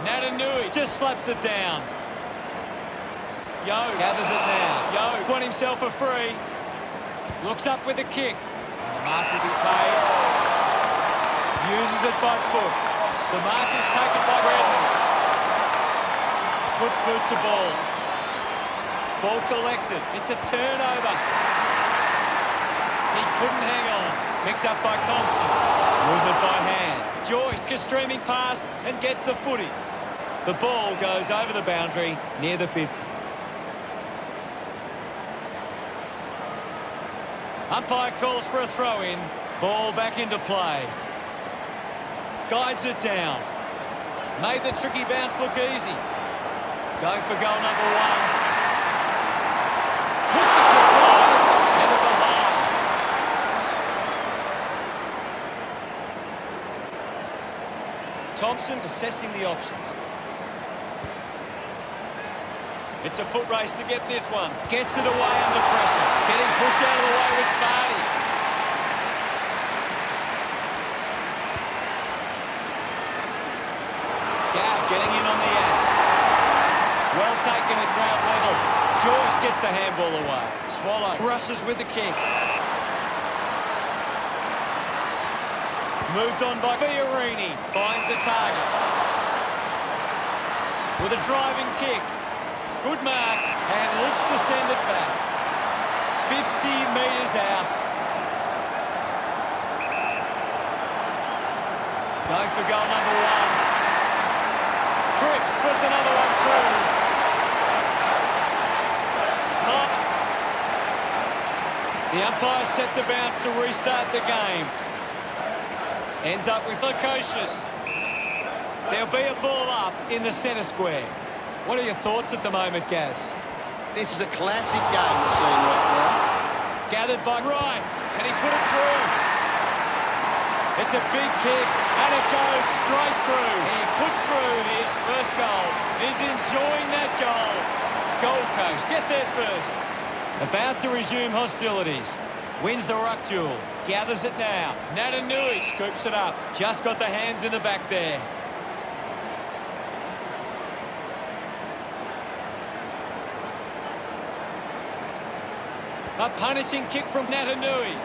Natanui just slaps it down. Yo gathers it now. Yo won himself a free. Looks up with a kick. And the mark will be paid. Uses it by foot. The mark is taken by Redmond. Puts boot to ball. Ball collected. It's a turnover. He couldn't hang on. Picked up by Thompson. Movement by hand. Joyce gets streaming past and gets the footy. The ball goes over the boundary near the 50. Umpire calls for a throw-in. Ball back into play. Guides it down. Made the tricky bounce look easy. Going for goal number one. Hooked the kick wide. End of the half. Thompson assessing the options. It's a foot race to get this one. Gets it away under pressure. Getting pushed out of the way was Barty. Gav getting in on the act. Well taken at ground level. Joyce gets the handball away. Swallow rushes with the kick. Moved on by Fiorini. Finds a target. With a driving kick. Good mark, and looks to send it back. 50 metres out. Going for goal number one. Cripps puts another one through. Smart. The umpire set the bounce to restart the game. Ends up with Lukosius. There'll be a ball up in the centre square. What are your thoughts at the moment, Gaz? This is a classic game we're seeing right now. Gathered by Wright. Can he put it through? It's a big kick, and it goes straight through. He puts through his first goal. He's enjoying that goal. Gold Coast get there first. About to resume hostilities. Wins the ruck duel. Gathers it now. Natanui scoops it up. Just got the hands in the back there. A punishing kick from Natanui.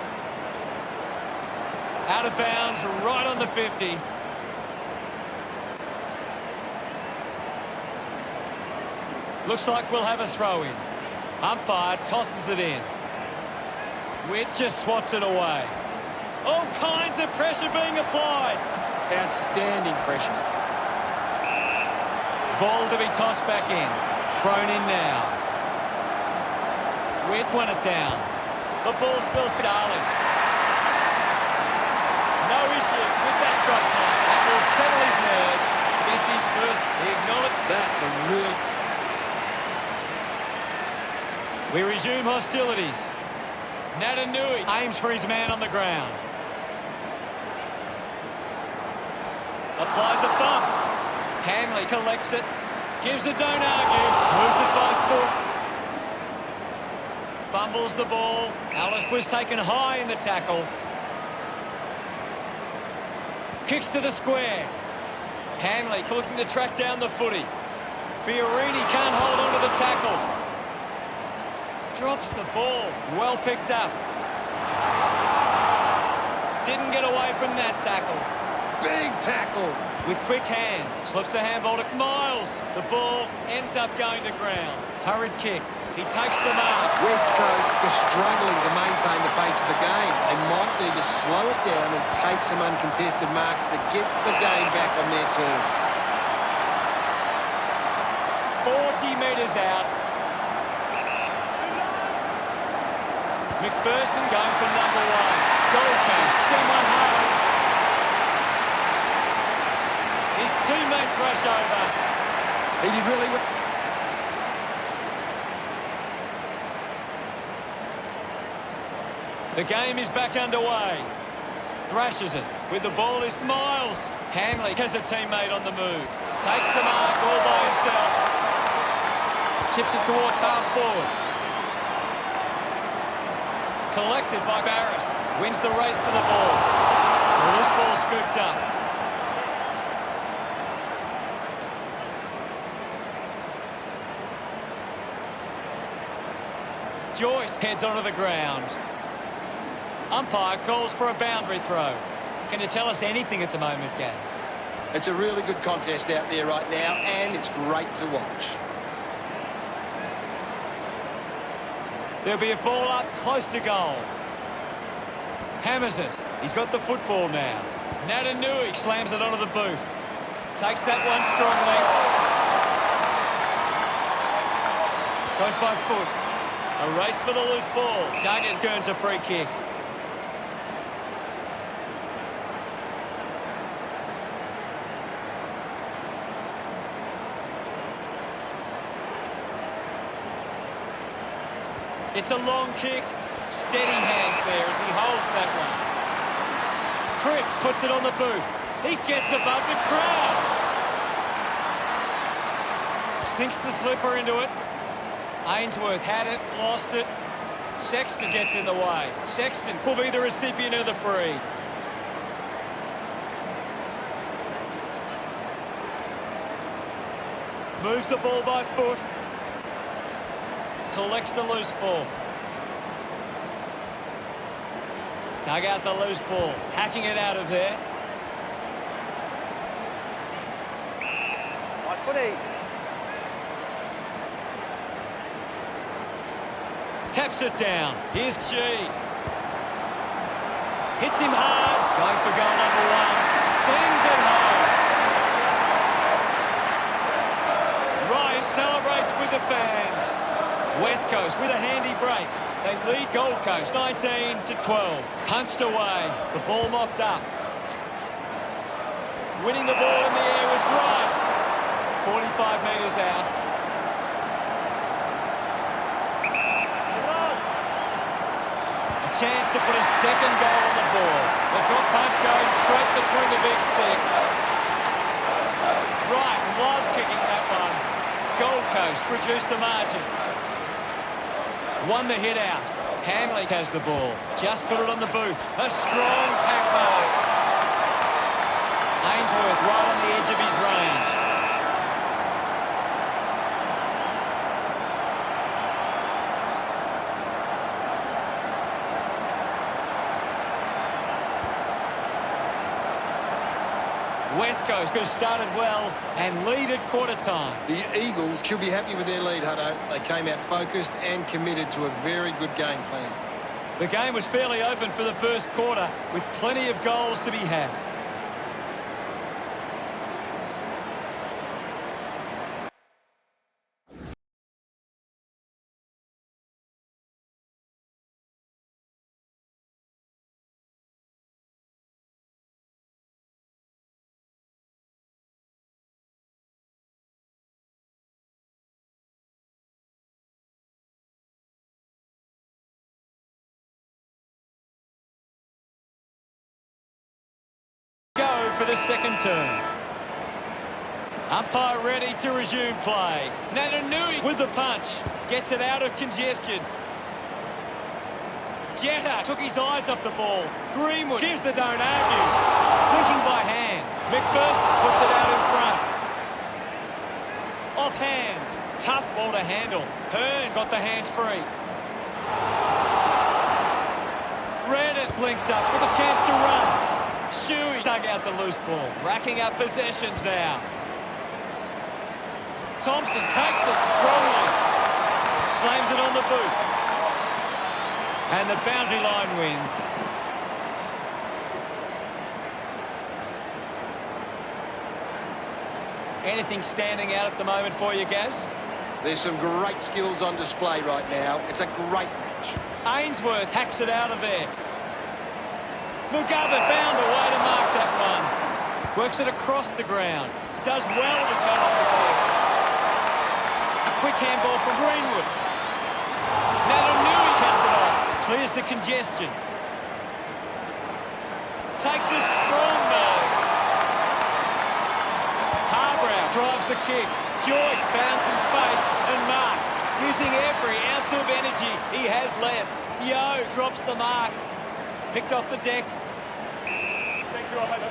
Out of bounds, right on the 50. Looks like we'll have a throw-in. Umpire tosses it in. Witt just swats it away. All kinds of pressure being applied. Outstanding pressure. Ball to be tossed back in. Thrown in now. Witt won it down. The ball spills to Darling. No issues with that drop line. That will settle his nerves. Gets his first. He acknowledged. That's a real... We resume hostilities. Natanui aims for his man on the ground. Applies a bump. Hanley collects it. Gives a don't argue. Moves it by foot. Fumbles the ball. Alice was taken high in the tackle. Kicks to the square. Hanley looking to track down the footy. Fiorini can't hold on to the tackle. Drops the ball. Well picked up. Didn't get away from that tackle. Big tackle. With quick hands. Slips the handball to Miles. The ball ends up going to ground. Hurried kick. He takes the mark. West Coast is struggling to maintain the pace of the game. They might need to slow it down and take some uncontested marks to get the game back on their terms. 40 metres out. McPherson going for number one. Gold Coast send one home. His teammates rush over. He did really well. The game is back underway. Thrashes it. With the ball is Miles. Hanley has a teammate on the move. Takes the mark all by himself. Chips it towards half forward. Collected by Barris. Wins the race to the ball. The loose ball scooped up. Joyce heads onto the ground. Umpire calls for a boundary throw. Can you tell us anything at the moment, Gaz? It's a really good contest out there right now, and it's great to watch. There'll be a ball up close to goal. Hammers it. He's got the football now. Natanui slams it onto the boot. Takes that one strongly. Goes by foot. A race for the loose ball. Duggan earns a free kick. It's a long kick. Steady hands there as he holds that one. Cripps puts it on the boot. He gets above the crowd. Sinks the slipper into it. Ainsworth had it, lost it. Sexton gets in the way. Sexton will be the recipient of the free. Moves the ball by foot. Collects the loose ball. Dug out the loose ball. Hacking it out of there. Right footy. Taps it down. Here's G. Hits him hard. Going for goal number one. Sends it home. Rice celebrates with the fans. West Coast with a handy break. They lead Gold Coast 19-12. Punched away. The ball mopped up. Winning the ball in the air was right. 45 metres out. A chance to put a second goal on the board. The drop punt goes straight between the big sticks. Right, love kicking that one. Gold Coast produced the margin. Won the hit out. Hanley has the ball. Just put it on the boot. A strong pack mark. Ainsworth right on the edge of his range. West Coast have started well and lead at quarter time. The Eagles should be happy with their lead, Hutto. They came out focused and committed to a very good game plan. The game was fairly open for the first quarter with plenty of goals to be had. Go for the second turn. Umpire ready to resume play. Natanui with the punch. Gets it out of congestion. Jetta took his eyes off the ball. Greenwood gives the don't argue. Linking by hand. McPherson puts it out in front. Off hands. Tough ball to handle. Hearn got the hands free. Redden blinks up with a chance to run. Shuey dug out the loose ball. Racking up possessions now. Thompson takes it strongly. Slams it on the boot. And the boundary line wins. Anything standing out at the moment for you, Gaz? There's some great skills on display right now. It's a great match. Ainsworth hacks it out of there. Mugabe found a way to mark that one. Works it across the ground. Does well to cut off the kick. A quick handball from Greenwood. Natanui cuts it off. Clears the congestion. Takes a strong mark. Harbrow drives the kick. Joyce found some space and marked. Using every ounce of energy he has left. Yo drops the mark. Picked off the deck. Thank you, I'll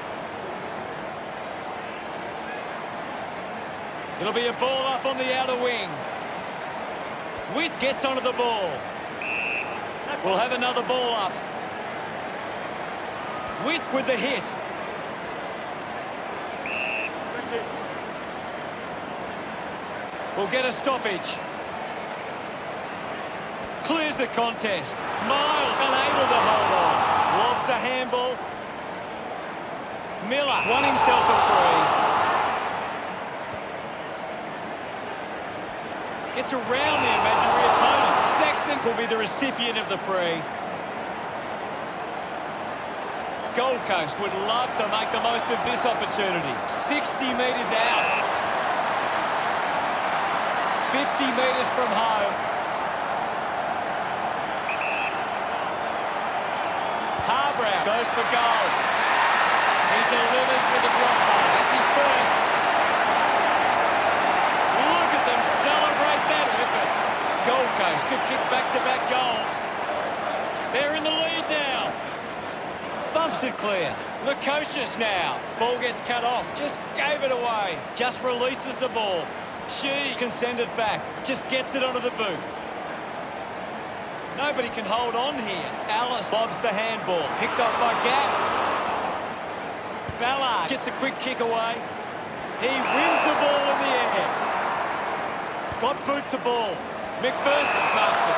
It'll be a ball up on the outer wing. Witt gets onto the ball. We'll have another ball up. Witt with the hit. We'll get a stoppage. Clears the contest. Miles unable to hold on. Lobs the handball. Miller won himself a free. Gets around the imaginary opponent. Sexton will be the recipient of the free. Gold Coast would love to make the most of this opportunity. 60 metres out. 50 metres from home. Harbrow goes for goal. He delivers with a drop ball. That's his first. Look at them celebrate that effort. Gold Coast could kick back-to-back goals. They're in the lead now. Thumps it clear. Lukosius now. Ball gets cut off. Just gave it away. Just releases the ball. She can send it back. Just gets it onto the boot. Nobody can hold on here. Alice lobs the handball. Picked up by Gaff. Ballard gets a quick kick away. He wins the ball in the air. Got boot to ball. McPherson marks it.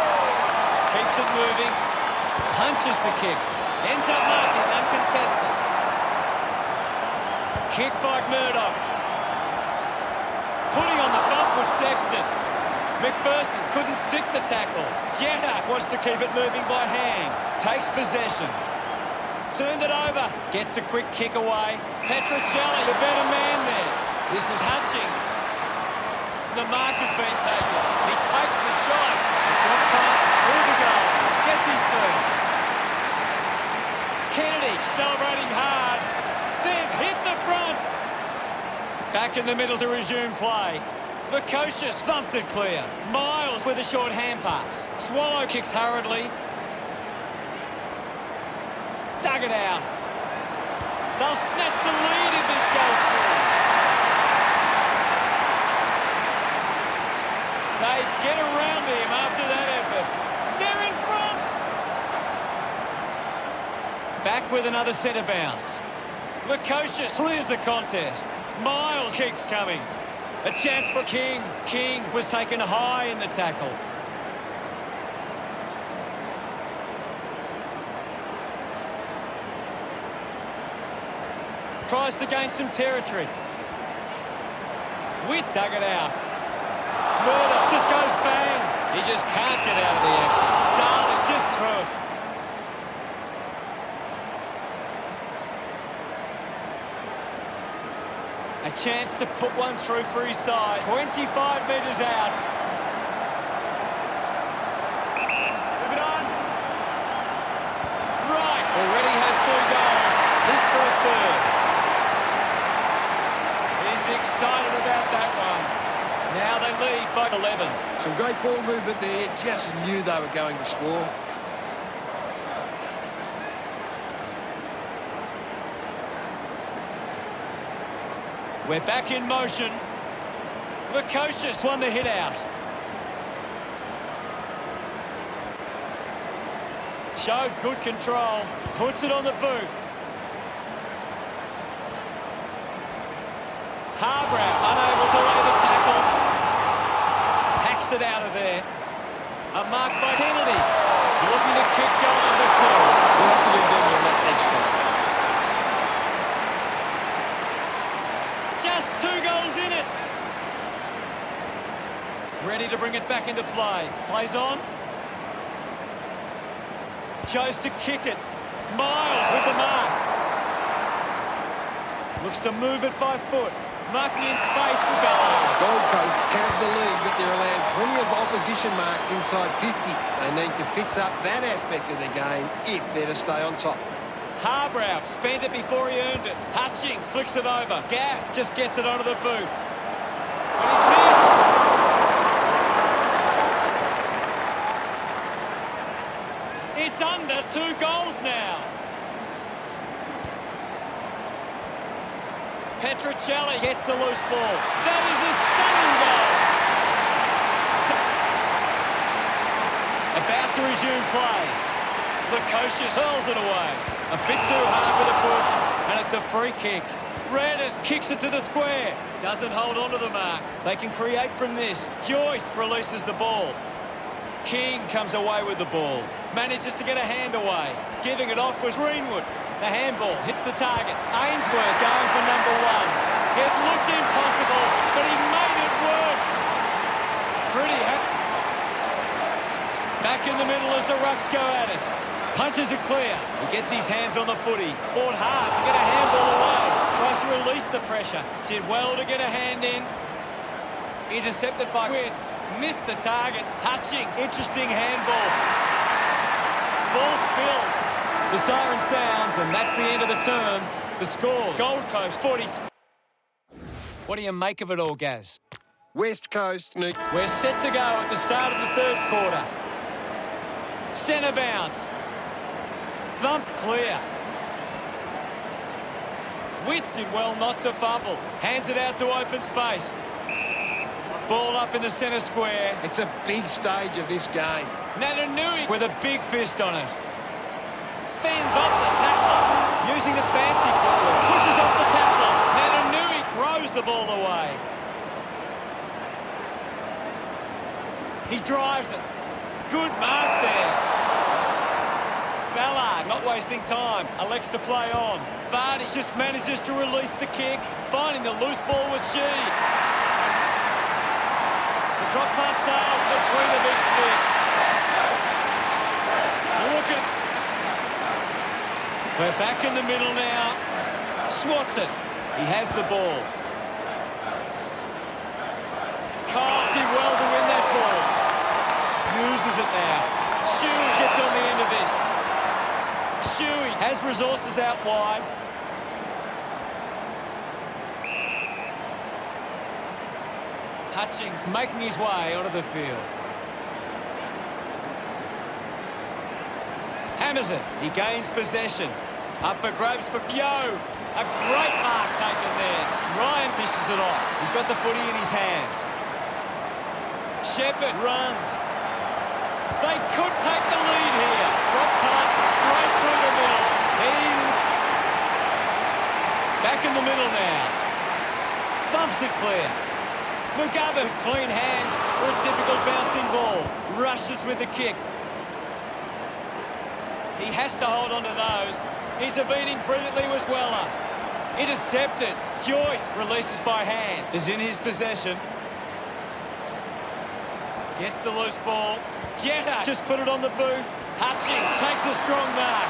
Keeps it moving. Punches the kick. Ends up marking uncontested. Kick by Murdoch. Putting on the bump was Sexton. McPherson couldn't stick the tackle. Jetta wants to keep it moving by hand. Takes possession. Turned it over. Gets a quick kick away. Petrocelli, the better man there. This is Hutchings. The mark has been taken. He takes the shot. Drop punt through the goal. Gets his first. Kennedy celebrating hard. They've hit the front. Back in the middle to resume play. Lukosius thumped it clear. Miles with a short hand pass. Swallow kicks hurriedly. Dug it out. They'll snatch the lead if this goes through. They get around him after that effort. They're in front. Back with another centre bounce. Lukosius clears the contest. Miles keeps coming. A chance for King. King was taken high in the tackle. Tries to gain some territory. Witt dug it out. Murdoch just goes bang. He just can't get out of the action. Darling just threw it. A chance to put one through for his side. 25 metres out. Move it on. Right. Already has 2 goals. This for a third. He's excited about that one. Now they lead by 11. Some great ball movement there. Just knew they were going to score. We're back in motion. Lukosius won the hit out. Showed good control. Puts it on the boot. Harbrow unable to lay the tackle. Hacks it out of there. A mark by Kennedy. Looking to kick goal number 2. We'll have to do better on that next time. Just 2 goals in it. Ready to bring it back into play. Plays on. Chose to kick it. Miles with the mark. Looks to move it by foot. Marking in space was goal. Gold Coast have the lead, but they're allowed plenty of opposition marks inside 50. They need to fix up that aspect of the game if they're to stay on top. Harbrow spent it before he earned it. Hutchings flicks it over. Gaff just gets it onto the boot. But he's missed. It's under 2 goals now. Petrocelli gets the loose ball. That is a stunning goal. About to resume play. Lukosius hurls it away. A bit too hard with a push, and it's a free kick. Redden kicks it to the square. Doesn't hold on to the mark. They can create from this. Joyce releases the ball. King comes away with the ball. Manages to get a hand away. Giving it off was Greenwood. The handball hits the target. Ainsworth going for number one. It looked impossible, but he made it work. Pretty happy. Back in the middle as the Rucks go at it. Punches it clear. He gets his hands on the footy. Fought hard to get a handball away. Tries to release the pressure. Did well to get a hand in. Intercepted by Witts. Missed the target. Hutchings. Interesting handball. Ball spills. The siren sounds, and that's the end of the term. The scores. Gold Coast 42. What do you make of it all, Gaz? West Coast. We're set to go at the start of the third quarter. Centre bounce. Thumped clear. Witts did well not to fumble. Hands it out to open space. Ball up in the centre square. It's a big stage of this game. Natanui with a big fist on it. Fends off the tackler. Using the fancy footwork. Pushes off the tackler. Natanui throws the ball away. He drives it. Good mark there. Ballard not wasting time. Elects to play on. Vardy just manages to release the kick. Finding the loose ball was she. The drop punt sails between the big sticks. Look at. We're back in the middle now. Swats it. He has the ball. Kyle did well to win that ball. Uses it now. Shuey gets on the end of this. Shuey has resources out wide. Hutchings making his way onto the field. Hammers it. He gains possession. Up for grabs for Yo. A great mark taken there. Ryan dishes it off. He's got the footy in his hands. Shepherd runs. They could take the lead here. Drop punt straight through the middle. Back in the middle now. Thumps it clear. Mugabe with clean hands for a difficult bouncing ball. Rushes with the kick. He has to hold on to those. Intervening brilliantly was Weller. Intercepted. Joyce releases by hand. Is in his possession. Gets the loose ball. Jetta just put it on the boot. Hutchings takes a strong mark.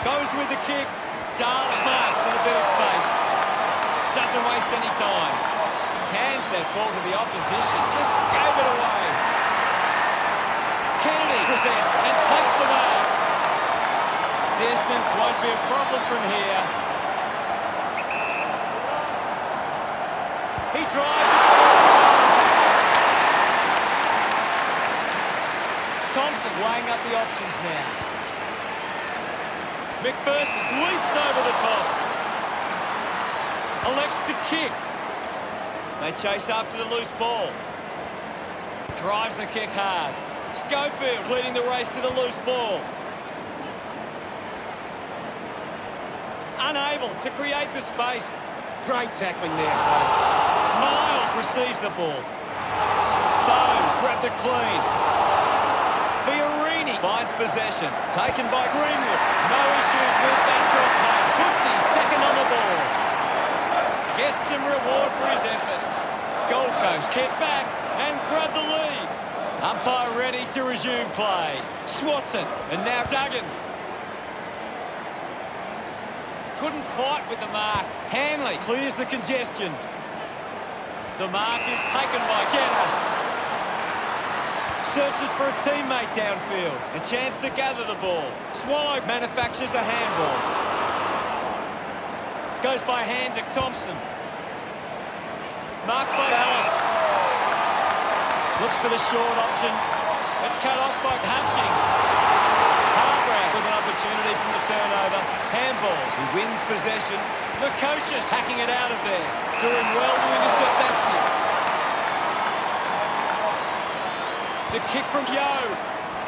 Goes with the kick. Darling marks in a bit of space. Doesn't waste any time. Hands that ball to the opposition. Just gave it away. Kennedy presents and takes the mark. Distance won't be a problem from here. He drives it. Thompson weighing up the options now. McPherson leaps over the top. Elects to kick. They chase after the loose ball. Drives the kick hard. Schofield leading the race to the loose ball. Unable to create the space. Great tackling there. Miles receives the ball. Bowes grabbed it clean. Fiorini finds possession. Taken by Greenwood. No issues with that drop pass. Footsy second on the ball. Gets some reward for his efforts. Gold Coast get back and grab the lead. Umpire ready to resume play. Swats it. And now Duggan. Couldn't quite with the mark. Hanley clears the congestion. The mark is taken by Jenner. Searches for a teammate downfield. A chance to gather the ball. Swallow manufactures a handball. Goes by hand to Thompson. Marked by Alice. Looks for the short option. It's cut off by Hutchings. Hargrave with an opportunity from the turnover. Handballs. He wins possession. Lukosius hacking it out of there. Doing well to intercept that kick. The kick from Yo.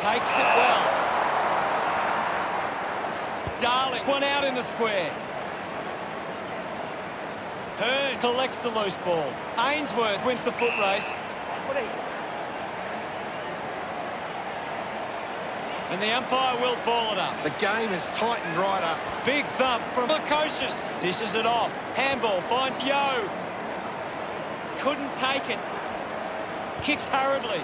Takes it well. Darling, one out in the square. Hearn collects the loose ball. Ainsworth wins the foot race. And the umpire will ball it up. The game has tightened right up. Big thump from Lukosius. Dishes it off. Handball finds Yo. Couldn't take it. Kicks hurriedly.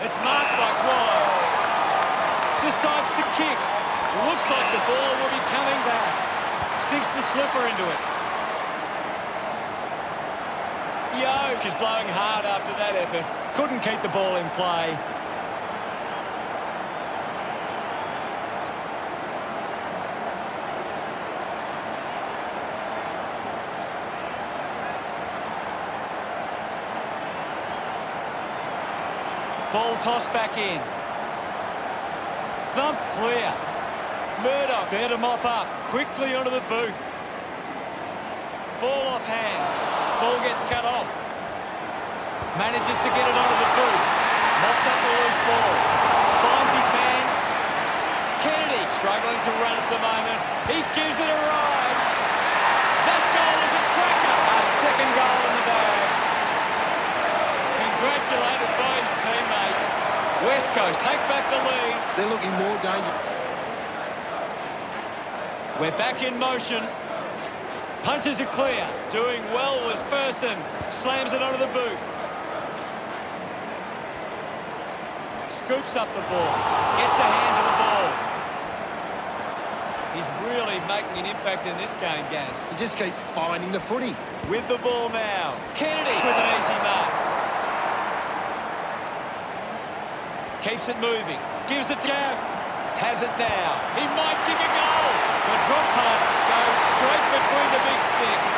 It's marked by wide. Decides to kick. Looks like the ball will be coming back. Sinks the slipper into it. Yoke is blowing hard after that effort. Couldn't keep the ball in play. Ball tossed back in. Thumped clear. Murdoch there to mop up. Quickly onto the boot. Ball off hands. Ball gets cut off. Manages to get it onto the boot. Mops up the loose ball. Finds his man. Kennedy struggling to run at the moment. He gives it a ride. That goal is a cracker. A second goal in the bag. Congratulated by his teammates. West Coast take back the lead. They're looking more dangerous. We're back in motion. Punches are clear. Doing well was Person. Slams it onto the boot. Scoops up the ball. Gets a hand to the ball. He's really making an impact in this game, Gaz. He just keeps finding the footy. With the ball now. Kennedy with an easy mark. Keeps it moving. Gives it to Garrett. Has it now. He might kick a goal. The drop punt goes straight between the big sticks.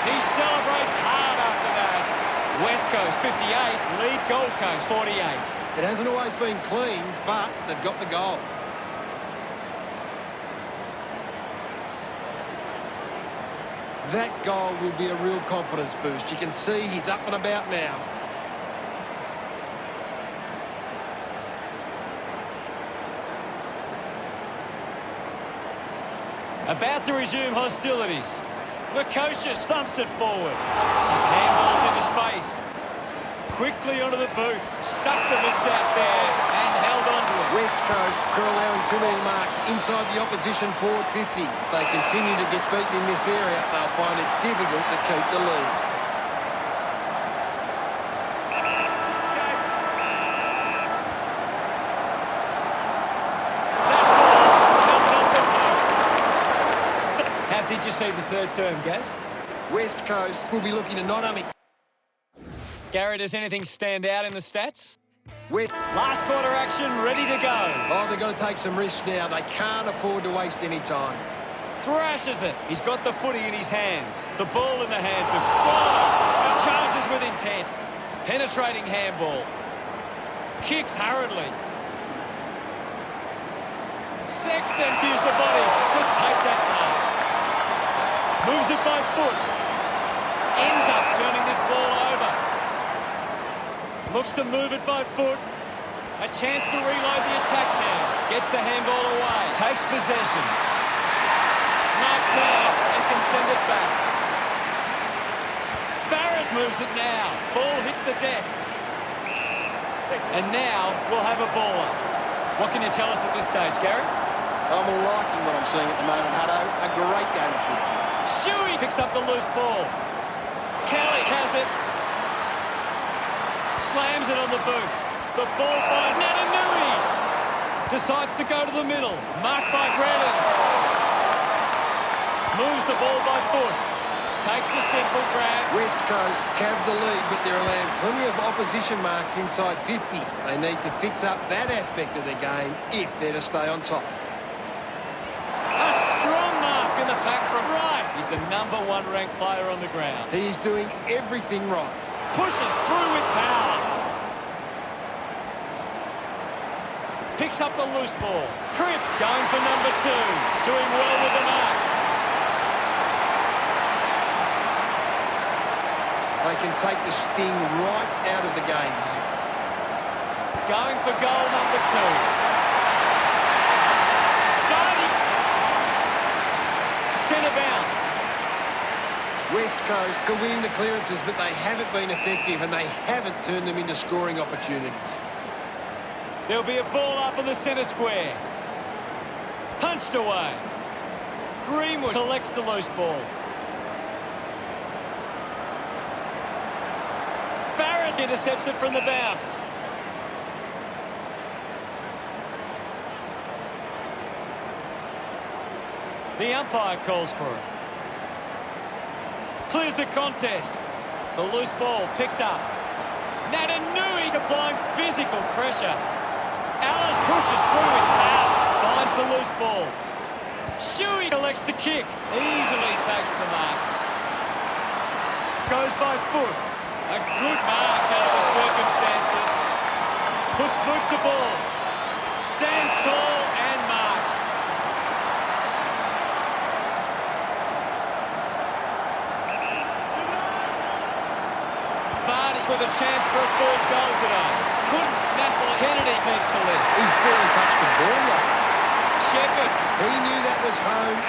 He celebrates hard after that. West Coast 58, lead Gold Coast 48. It hasn't always been clean, but they've got the goal. That goal will be a real confidence boost. You can see he's up and about now. About to resume hostilities. Lukosius thumps it forward. Just handballs into space. Quickly onto the boot. Stuck the mitts out there and held onto it. West Coast are allowing too many marks inside the opposition forward 50. If they continue to get beaten in this area, they'll find it difficult to keep the lead. Did you see the third term, Gaz? West Coast will be looking to not only... Gary, does anything stand out in the stats? With Last quarter action, ready to go. Oh, they've got to take some risks now. They can't afford to waste any time. Thrashes it. He's got the footy in his hands. The ball in the hands of Swallow. Charges with intent. Penetrating handball. Kicks hurriedly. Sexton used the body to take that mark. Moves it by foot. Ends up turning this ball over. Looks to move it by foot. A chance to reload the attack now. Gets the handball away. Takes possession. Marks now and can send it back. Barras moves it now. Ball hits the deck. And now we'll have a ball up. What can you tell us at this stage, Gary? I'm liking what I'm seeing at the moment, Hutto. A great game of footy. Shuey picks up the loose ball. Kelly has it. Slams it on the boot. The ball finds Natanui. Decides to go to the middle. Marked by Grannon. Moves the ball by foot. Takes a simple grab. West Coast have the lead, but they're allowing plenty of opposition marks inside 50. They need to fix up that aspect of their game if they're to stay on top. A strong mark in the pack from right. He's the #1 ranked player on the ground. He is doing everything right. Pushes through with power. Picks up the loose ball. Cripps going for #2. Doing well with the mark. They can take the sting right out of the game here. Going for goal number 2. Vardy. Centre bounce. West Coast are winning the clearances, but they haven't been effective and they haven't turned them into scoring opportunities. There'll be a ball up in the centre square. Punched away. Greenwood collects the loose ball. Barris intercepts it from the bounce. The umpire calls for it. Clears the contest. The loose ball picked up. Natanui applying physical pressure. Alice pushes through with power. Finds the loose ball. Shuey elects to kick. Easily takes the mark. Goes by foot. A good mark out of the circumstances. Puts boot to ball. Stands tall and marks. Vardy with a chance for a third goal today. Couldn't snaffle it. Kennedy needs to live. He's barely touched the ball though. Shepherd. He knew that was home.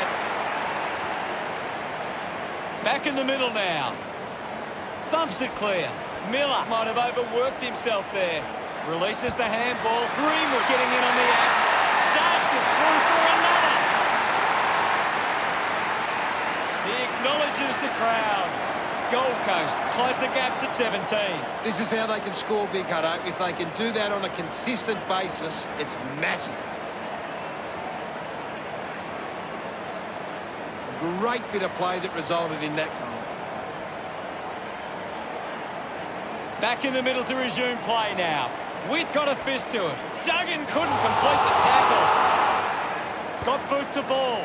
Back in the middle now. Thumps it clear. Miller might have overworked himself there. Releases the handball. Greenwood getting in on the act. Darts it through for another. He acknowledges the crowd. Gold Coast close the gap to 17. This is how they can score, Big Hutto. If they can do that on a consistent basis, it's massive. A great bit of play that resulted in that goal. Back in the middle to resume play now. Witt's got a fist to it. Duggan couldn't complete the tackle. Got boot to ball.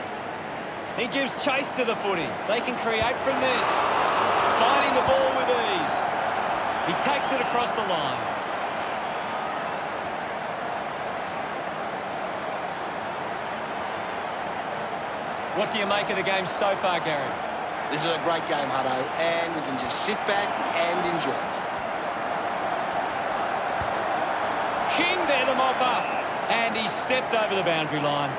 He gives chase to the footy. They can create from this. Finding the ball with ease. He takes it across the line. What do you make of the game so far, Gary? This is a great game, Hutto, and we can just sit back and enjoy it. King there to mop up. And he stepped over the boundary line.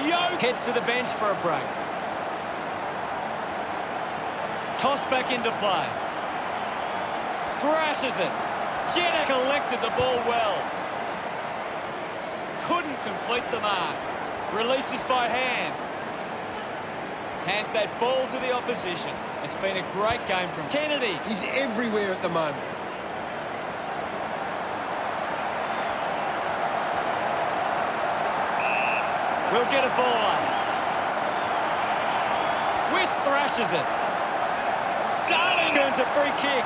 Yoke heads to the bench for a break. Toss back into play. Thrashes it. Jenner collected the ball well. Couldn't complete the mark. Releases by hand. Hands that ball to the opposition. It's been a great game from Kennedy. He's everywhere at the moment. We'll get a ball up. Witt thrashes it. Darling earns a free kick.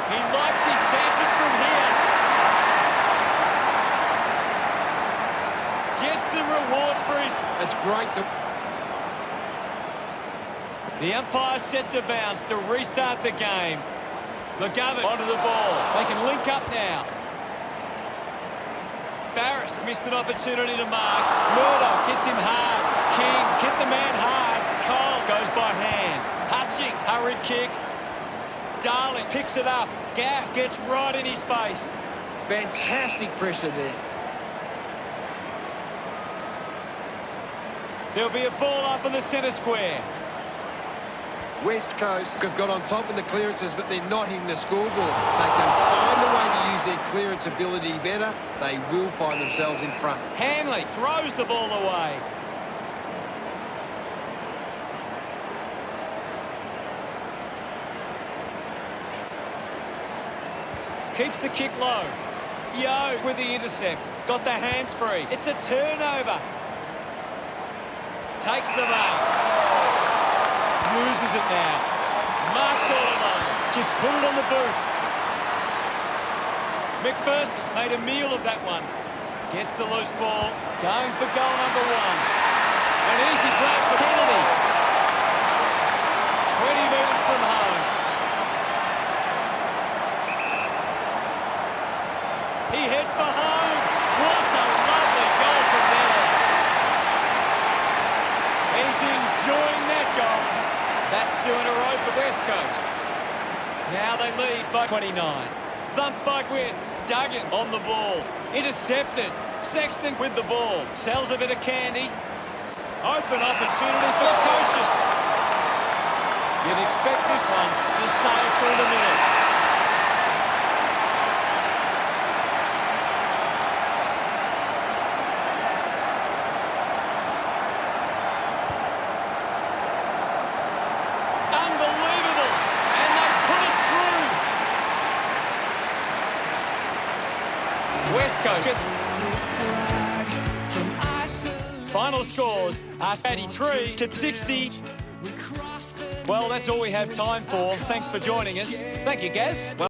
He likes his chances from here. Gets some rewards for his... It's great to... The umpire set to bounce to restart the game. McGovern onto the ball. They can link up now. Barris missed an opportunity to mark. Murdoch hits him hard. King hit the man hard. Cole goes by hand. Hutchings, hurried kick. Darling picks it up. Gaff gets right in his face. Fantastic pressure there. There'll be a ball up in the centre square. West Coast have got on top in the clearances, but they're not hitting the scoreboard. They can find a way to use their clearance ability better. They will find themselves in front. Hanley throws the ball away. Keeps the kick low. Yo with the intercept. Got the hands free. It's a turnover. Takes the mark. Loses it now. Marks all alone. Just put it on the boot. McPherson made a meal of that one. Gets the loose ball. Going for goal number 1. An easy break for Kennedy. 20 metres from home. That's 2 in a row for West Coast. Now they lead by 29. Thumped by Wits. Duggan on the ball. Intercepted. Sexton with the ball. Sells a bit of candy. Open opportunity for the Coaches. You'd expect this one to sail through the middle. Unbelievable. And they put it through. West Coast. Final scores are 83 to 60. Well, that's all we have time for. Thanks for joining us. Thank you, Gaz.